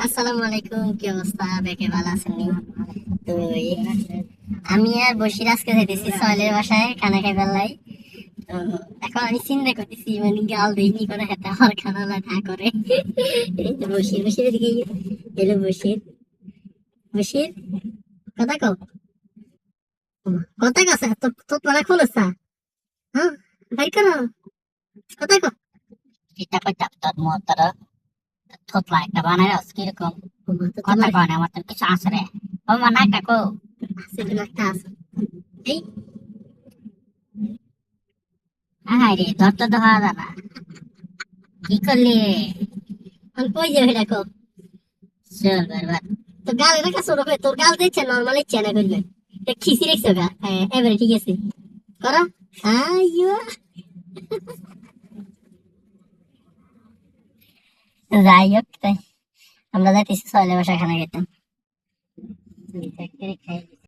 আসসালামু আলাইকুম, কি অবস্থা? দেখে ভালো আছেন নি? তো আমি আর বসির আজকে যাইতেছি সহেলের বাসায় খানা খাই বেলাই। তো এখন আমি চিন্তা করতেছি মানে গাল দেইনি করে হাতে আমার খানা লাগা করে। এই তো বসির এদিকে এলো বসির। বসির, কথা কও। কথা কছে তো তো তোরা খুলছা? হ্যাঁ, ভাই করো, কথা কও। এটা কইতা তোর মতর থোতলা একটা বানাই রাখছ কিরকম তো কথা তোমার কয় না আমার তো কিছু আছে রে ও মা নাকটা কো আছে একটা আছে। এই হ্যাঁ রে তোর তো ধরা যাবে না কি করলি রে আমি কই যাবে দেখো। চল বরবাদ তো গাল রেখা ছোট করে তোর গাল দিচ্ছে নর্মাল ইচ্ছে না করবে। খিসি রেখছো গা, হ্যাঁ এবারে ঠিক আছে, করো। আইয়ো, যাই হোক তাই আমরা যাইতেছি সহেলের বাসায় খানা খেতে।